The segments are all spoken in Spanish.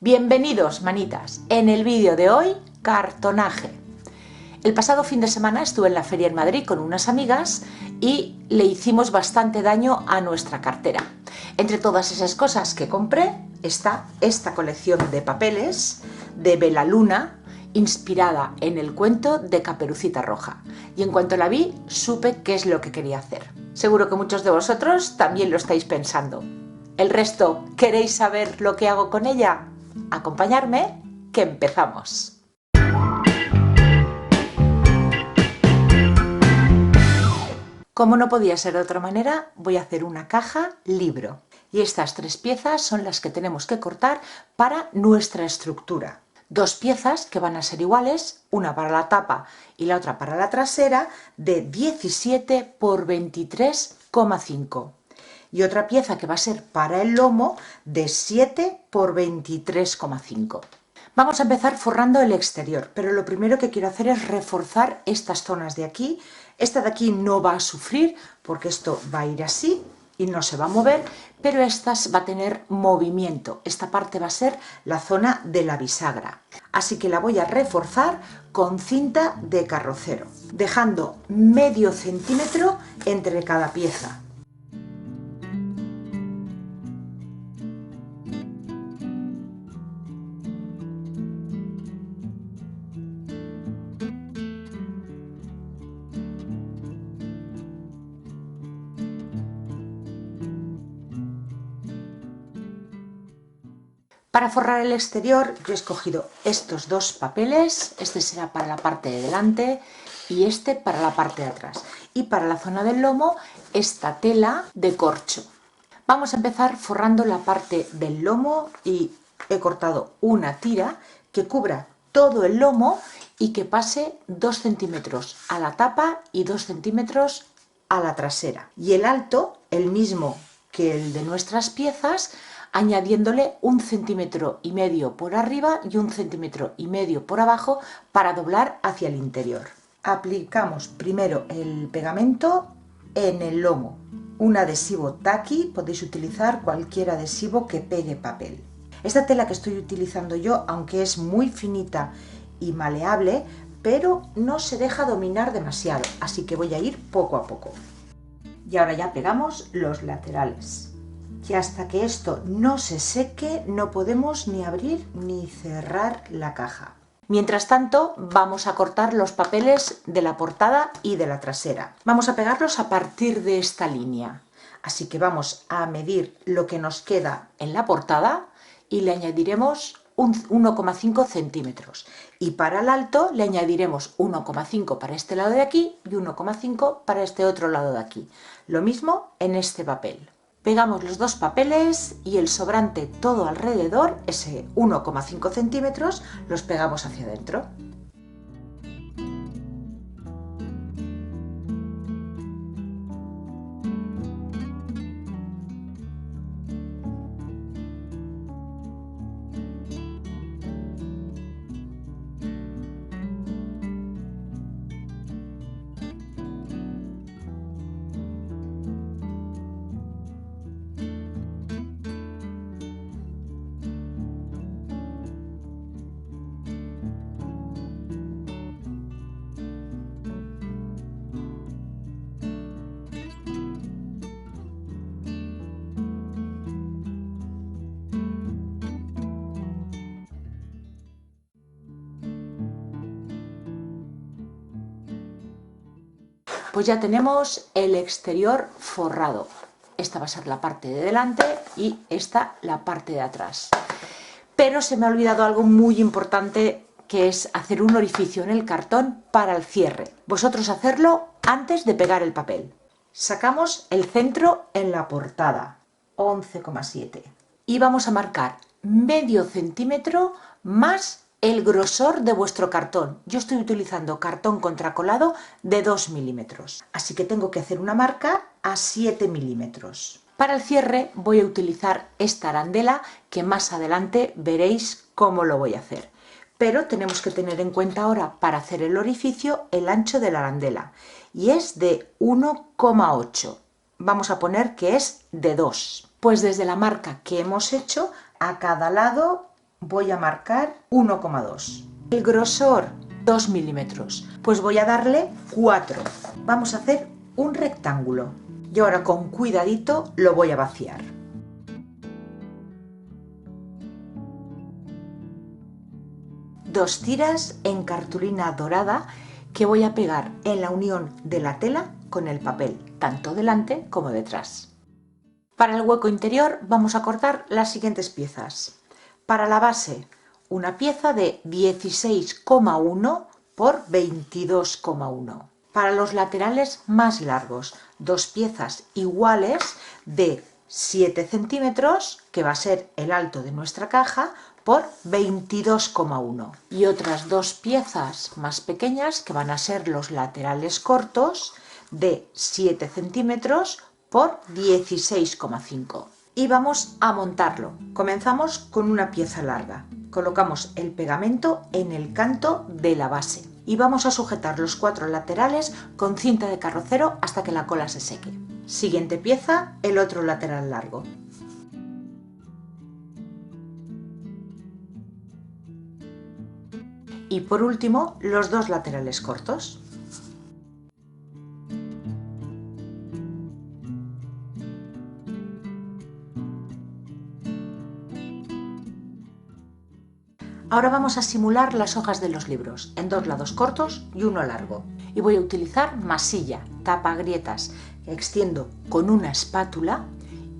Bienvenidos, manitas. En el vídeo de hoy, cartonaje. El pasado fin de semana estuve en la feria en Madrid con unas amigas y le hicimos bastante daño a nuestra cartera. Entre todas esas cosas que compré está esta colección de papeles de Belaluna, inspirada en el cuento de Caperucita Roja. Y en cuanto la vi, supe qué es lo que quería hacer. Seguro que muchos de vosotros también lo estáis pensando. ¿El resto queréis saber lo que hago con ella? Acompañarme, que empezamos. Como no podía ser de otra manera, voy a hacer una caja libro. Y estas tres piezas son las que tenemos que cortar para nuestra estructura. Dos piezas que van a ser iguales, una para la tapa y la otra para la trasera, de 17 por 23,5. Y otra pieza que va a ser para el lomo de 7 por 23,5. Vamos a empezar forrando el exterior, pero lo primero que quiero hacer es reforzar estas zonas de aquí. Esta de aquí no va a sufrir porque esto va a ir así y no se va a mover, pero esta va a tener movimiento. Esta parte va a ser la zona de la bisagra. Así que la voy a reforzar con cinta de carrocero, dejando medio centímetro entre cada pieza. Para forrar el exterior yo he escogido estos dos papeles, este será para la parte de delante y este para la parte de atrás. Y para la zona del lomo, esta tela de corcho. Vamos a empezar forrando la parte del lomo y he cortado una tira que cubra todo el lomo y que pase 2 centímetros a la tapa y 2 centímetros a la trasera. Y el alto, el mismo que el de nuestras piezas, añadiéndole 1,5 centímetros por arriba y 1,5 centímetros por abajo para doblar hacia el interior. Aplicamos primero el pegamento en el lomo. Un adhesivo taqui, podéis utilizar cualquier adhesivo que pegue papel. Esta tela que estoy utilizando yo, aunque es muy finita y maleable, pero no se deja dominar demasiado, así que voy a ir poco a poco. Y ahora ya pegamos los laterales. Y hasta que esto no se seque no podemos ni abrir ni cerrar la caja. Mientras tanto vamos a cortar los papeles de la portada y de la trasera. Vamos a pegarlos a partir de esta línea. Así que vamos a medir lo que nos queda en la portada y le añadiremos 1,5 centímetros. Y para el alto le añadiremos 1,5 para este lado de aquí y 1,5 para este otro lado de aquí. Lo mismo en este papel. Pegamos los dos papeles y el sobrante todo alrededor, ese 1,5 centímetros, los pegamos hacia adentro. Pues ya tenemos el exterior forrado. Esta va a ser la parte de delante y esta la parte de atrás. Pero se me ha olvidado algo muy importante, que es hacer un orificio en el cartón para el cierre. Vosotros hacerlo antes de pegar el papel. Sacamos el centro en la portada, 11,7. Y vamos a marcar medio centímetro más el grosor de vuestro cartón. Yo estoy utilizando cartón contracolado de 2 milímetros, así que tengo que hacer una marca a 7 milímetros. Para el cierre voy a utilizar esta arandela, que más adelante veréis cómo lo voy a hacer. Pero tenemos que tener en cuenta ahora, para hacer el orificio, el ancho de la arandela, y es de 1,8. Vamos a poner que es de 2. Pues desde la marca que hemos hecho, a cada lado voy a marcar 1,2. El grosor 2 milímetros, pues voy a darle 4. Vamos a hacer un rectángulo y ahora con cuidadito lo voy a vaciar. Dos tiras en cartulina dorada que voy a pegar en la unión de la tela con el papel, tanto delante como detrás. Para el hueco interior vamos a cortar las siguientes piezas. Para la base, una pieza de 16,1 por 22,1. Para los laterales más largos, dos piezas iguales de 7 centímetros, que va a ser el alto de nuestra caja, por 22,1. Y otras dos piezas más pequeñas, que van a ser los laterales cortos, de 7 centímetros por 16,5. Y vamos a montarlo. Comenzamos con una pieza larga. Colocamos el pegamento en el canto de la base y vamos a sujetar los 4 laterales con cinta de carrocero hasta que la cola se seque. Siguiente pieza, el otro lateral largo. Y por último, los dos laterales cortos. Ahora vamos a simular las hojas de los libros, en dos lados cortos y uno largo. Y voy a utilizar masilla, tapagrietas, extiendo con una espátula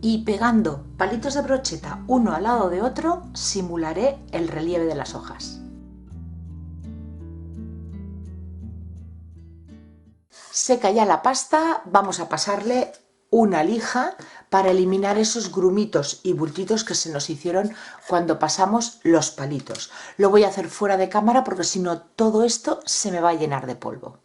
y pegando palitos de brocheta uno al lado de otro, simularé el relieve de las hojas. Seca ya la pasta, vamos a pasarle una lija para eliminar esos grumitos y bultitos que se nos hicieron cuando pasamos los palitos. Lo voy a hacer fuera de cámara porque si no todo esto se me va a llenar de polvo.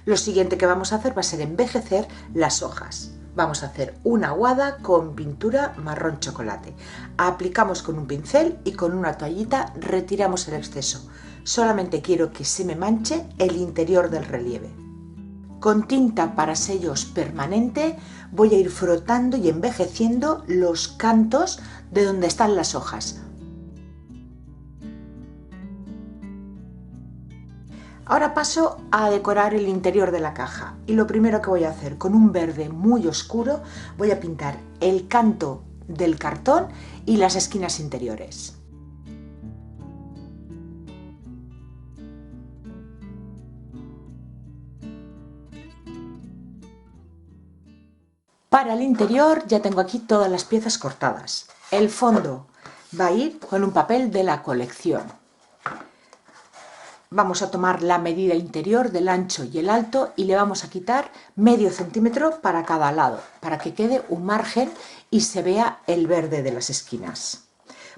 Lo siguiente que vamos a hacer va a ser envejecer las hojas. Vamos a hacer una aguada con pintura marrón chocolate. Aplicamos con un pincel y con una toallita retiramos el exceso. Solamente quiero que se me manche el interior del relieve. Con tinta para sellos permanente voy a ir frotando y envejeciendo los cantos de donde están las hojas. Ahora paso a decorar el interior de la caja y lo primero que voy a hacer con un verde muy oscuro voy a pintar el canto del cartón y las esquinas interiores. Para el interior ya tengo aquí todas las piezas cortadas. El fondo va a ir con un papel de la colección. Vamos a tomar la medida interior del ancho y el alto y le vamos a quitar medio centímetro para cada lado, para que quede un margen y se vea el verde de las esquinas.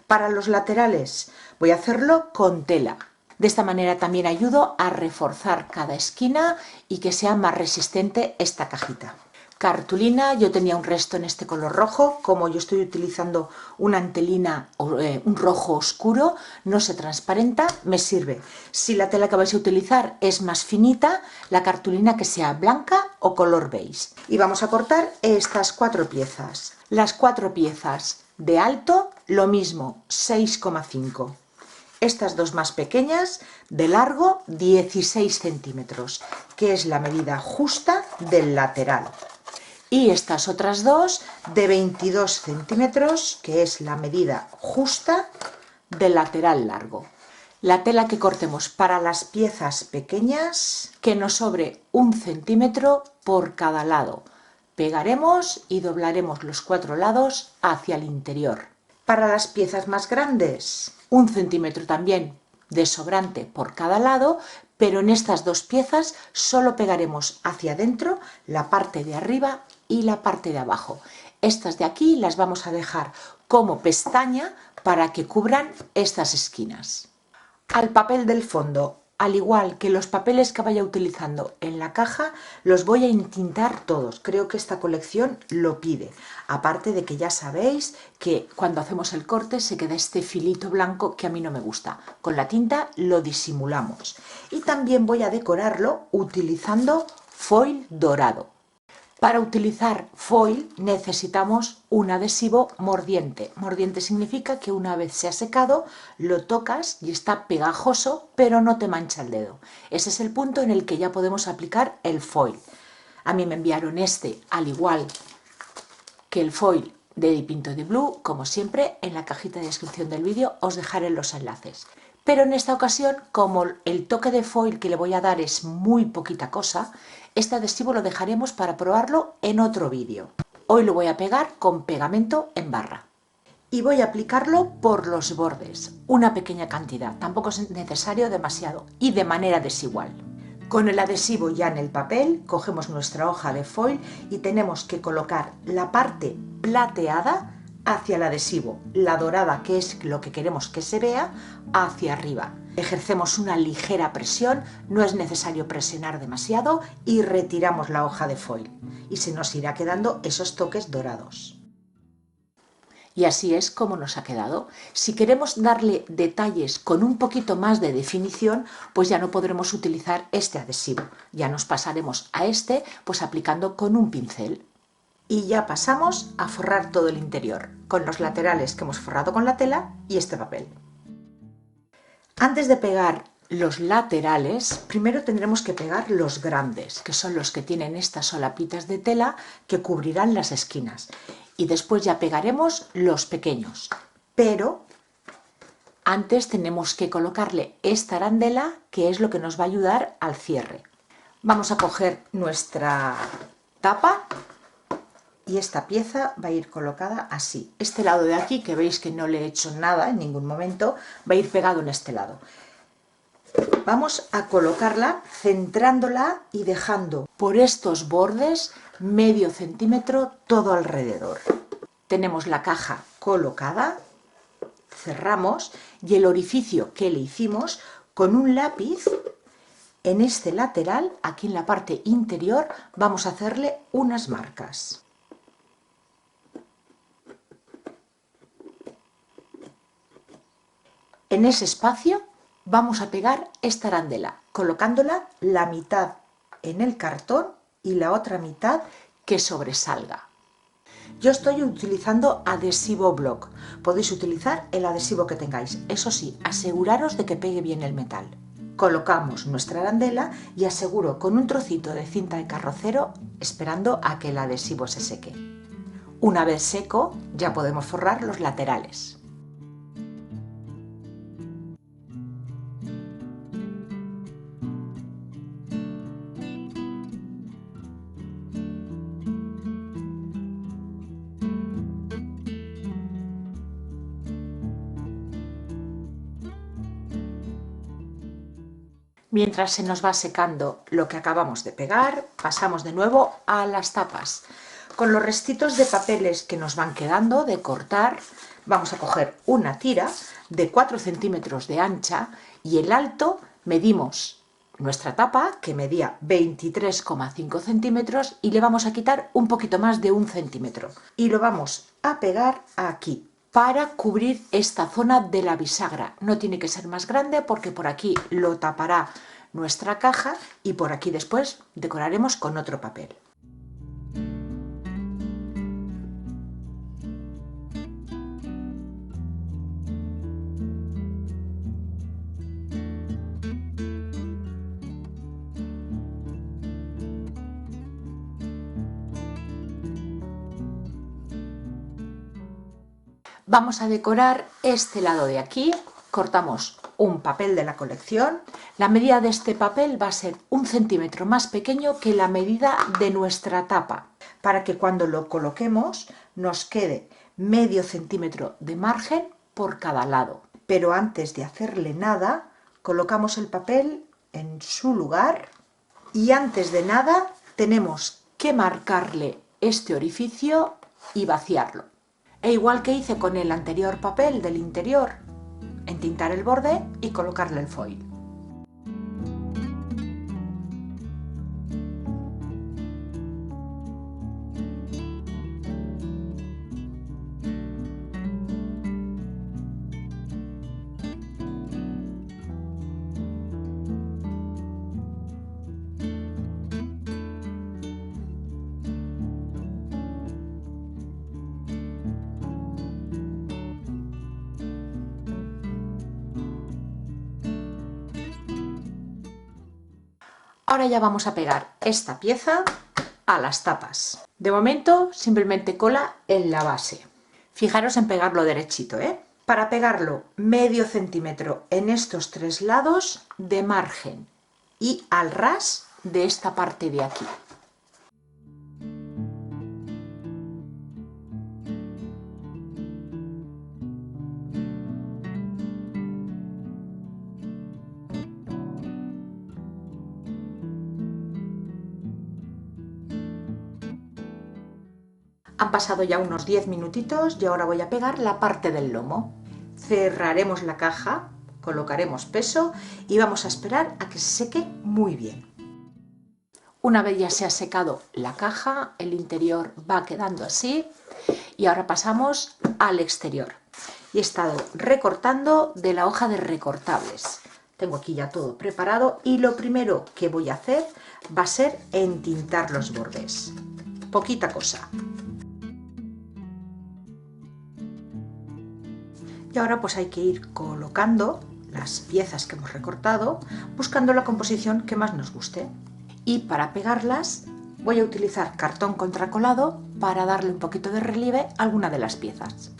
Para los laterales voy a hacerlo con tela. De esta manera también ayudo a reforzar cada esquina y que sea más resistente esta cajita. Cartulina, yo tenía un resto en este color rojo, como yo estoy utilizando una antelina, un rojo oscuro, no se transparenta, me sirve. Si la tela que vais a utilizar es más finita, la cartulina que sea blanca o color beige. Y vamos a cortar estas 4 piezas. Las 4 piezas de alto, lo mismo, 6,5. Estas dos más pequeñas, de largo, 16 centímetros, que es la medida justa del lateral. Y estas otras dos de 22 centímetros, que es la medida justa del lateral largo. La tela que cortemos para las piezas pequeñas, que nos sobre 1 centímetro por cada lado. Pegaremos y doblaremos los 4 lados hacia el interior. Para las piezas más grandes, 1 centímetro también de sobrante por cada lado, pero en estas dos piezas solo pegaremos hacia adentro la parte de arriba y la parte de abajo. Estas de aquí las vamos a dejar como pestaña para que cubran estas esquinas. Al papel del fondo, al igual que los papeles que vaya utilizando en la caja, los voy a entintar todos. Creo que esta colección lo pide. Aparte de que ya sabéis que cuando hacemos el corte se queda este filito blanco que a mí no me gusta. Con la tinta lo disimulamos. Y también voy a decorarlo utilizando foil dorado. Para utilizar foil necesitamos un adhesivo mordiente. Mordiente significa que una vez se ha secado, lo tocas y está pegajoso, pero no te mancha el dedo. Ese es el punto en el que ya podemos aplicar el foil. A mí me enviaron este, al igual que el foil de Dipinto Di Blu, como siempre, en la cajita de descripción del vídeo os dejaré los enlaces. Pero en esta ocasión, como el toque de foil que le voy a dar es muy poquita cosa, este adhesivo lo dejaremos para probarlo en otro vídeo. Hoy lo voy a pegar con pegamento en barra. Y voy a aplicarlo por los bordes, una pequeña cantidad, tampoco es necesario demasiado, y de manera desigual. Con el adhesivo ya en el papel, cogemos nuestra hoja de foil y tenemos que colocar la parte plateada hacia el adhesivo, la dorada, que es lo que queremos que se vea, hacia arriba. Ejercemos una ligera presión, no es necesario presionar demasiado y retiramos la hoja de foil y se nos irá quedando esos toques dorados. Y así es como nos ha quedado. Si queremos darle detalles con un poquito más de definición, pues ya no podremos utilizar este adhesivo. Ya nos pasaremos a este, pues aplicando con un pincel. Y ya pasamos a forrar todo el interior, con los laterales que hemos forrado con la tela y este papel. Antes de pegar los laterales, primero tendremos que pegar los grandes, que son los que tienen estas solapitas de tela que cubrirán las esquinas. Y después ya pegaremos los pequeños. Pero antes tenemos que colocarle esta arandela, que es lo que nos va a ayudar al cierre. Vamos a coger nuestra tapa y esta pieza va a ir colocada así. Este lado de aquí, que veis que no le he hecho nada en ningún momento, va a ir pegado en este lado. Vamos a colocarla centrándola y dejando por estos bordes medio centímetro todo alrededor. Tenemos la caja colocada, cerramos y el orificio que le hicimos con un lápiz en este lateral, aquí en la parte interior, vamos a hacerle unas marcas. En ese espacio vamos a pegar esta arandela, colocándola la mitad en el cartón y la otra mitad que sobresalga. Yo estoy utilizando adhesivo block, podéis utilizar el adhesivo que tengáis, eso sí, aseguraros de que pegue bien el metal. Colocamos nuestra arandela y aseguro con un trocito de cinta de carrocero esperando a que el adhesivo se seque. Una vez seco ya podemos forrar los laterales. Mientras se nos va secando lo que acabamos de pegar, pasamos de nuevo a las tapas. Con los restitos de papeles que nos van quedando de cortar, vamos a coger una tira de 4 centímetros de ancha y el alto medimos nuestra tapa, que medía 23,5 centímetros, y le vamos a quitar un poquito más de 1 centímetro. Y lo vamos a pegar aquí, para cubrir esta zona de la bisagra. No tiene que ser más grande porque por aquí lo tapará nuestra caja y por aquí después decoraremos con otro papel. Vamos a decorar este lado de aquí, cortamos un papel de la colección. La medida de este papel va a ser 1 centímetro más pequeño que la medida de nuestra tapa, para que cuando lo coloquemos nos quede medio centímetro de margen por cada lado. Pero antes de hacerle nada, colocamos el papel en su lugar y antes de nada tenemos que marcarle este orificio y vaciarlo. E igual que hice con el anterior papel del interior, entintar el borde y colocarle el foil. Ahora ya vamos a pegar esta pieza a las tapas. De momento simplemente cola en la base. Fijaros en pegarlo derechito, ¿eh? Para pegarlo medio centímetro en estos tres lados de margen y al ras de esta parte de aquí. Han pasado ya unos 10 minutitos y ahora voy a pegar la parte del lomo. Cerraremos la caja, colocaremos peso y vamos a esperar a que se seque muy bien. Una vez ya se ha secado la caja, el interior va quedando así y ahora pasamos al exterior. Y he estado recortando de la hoja de recortables. Tengo aquí ya todo preparado y lo primero que voy a hacer va a ser entintar los bordes. Poquita cosa. Y ahora pues hay que ir colocando las piezas que hemos recortado, buscando la composición que más nos guste. Y para pegarlas voy a utilizar cartón contracolado para darle un poquito de relieve a alguna de las piezas.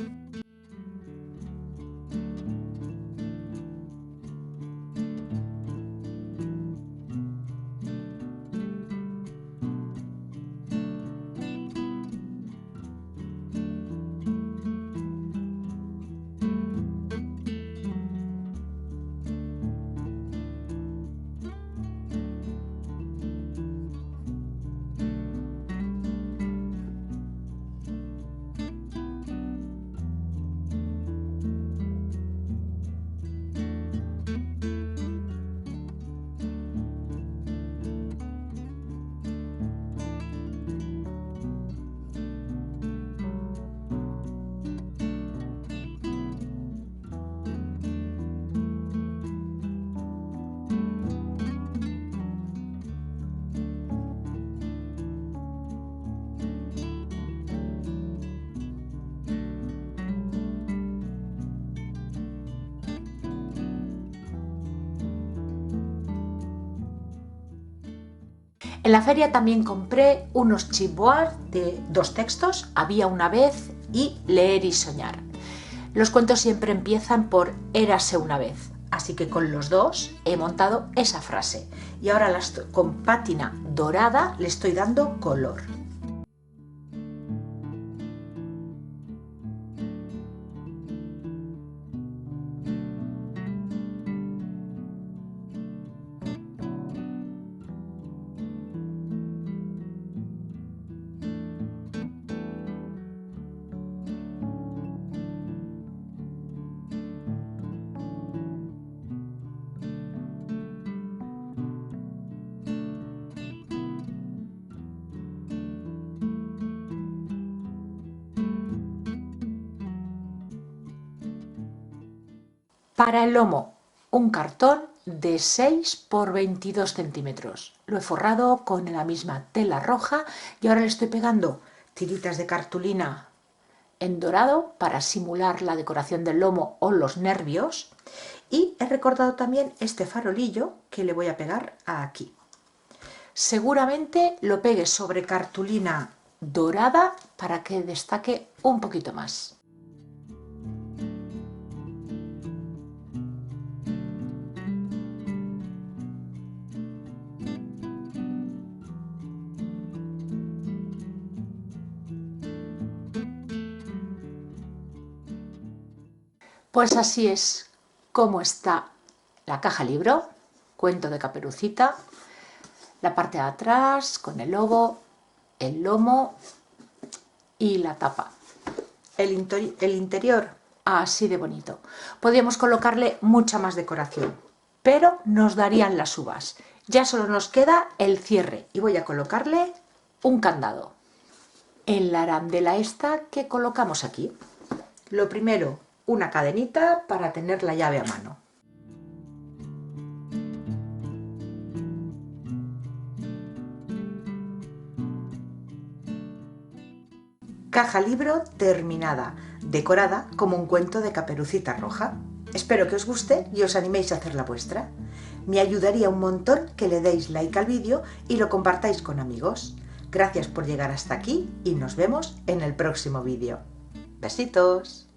En la feria también compré unos chipboard de 2 textos, Había una vez y Leer y soñar. Los cuentos siempre empiezan por Érase una vez, así que con los dos he montado esa frase y ahora con pátina dorada le estoy dando color. Para el lomo, un cartón de 6 por 22 centímetros. Lo he forrado con la misma tela roja y ahora le estoy pegando tiritas de cartulina en dorado para simular la decoración del lomo o los nervios. Y he recortado también este farolillo que le voy a pegar aquí. Seguramente lo pegue sobre cartulina dorada para que destaque un poquito más. Pues así es como está la caja libro, cuento de Caperucita, la parte de atrás con el lobo, el lomo y la tapa. El interior así de bonito. Podríamos colocarle mucha más decoración, pero nos darían las uvas. Ya solo nos queda el cierre y voy a colocarle un candado. En la arandela esta que colocamos aquí, lo primero, una cadenita para tener la llave a mano. Caja libro terminada, decorada como un cuento de Caperucita Roja. Espero que os guste y os animéis a hacer la vuestra. Me ayudaría un montón que le deis like al vídeo y lo compartáis con amigos. Gracias por llegar hasta aquí y nos vemos en el próximo vídeo. Besitos.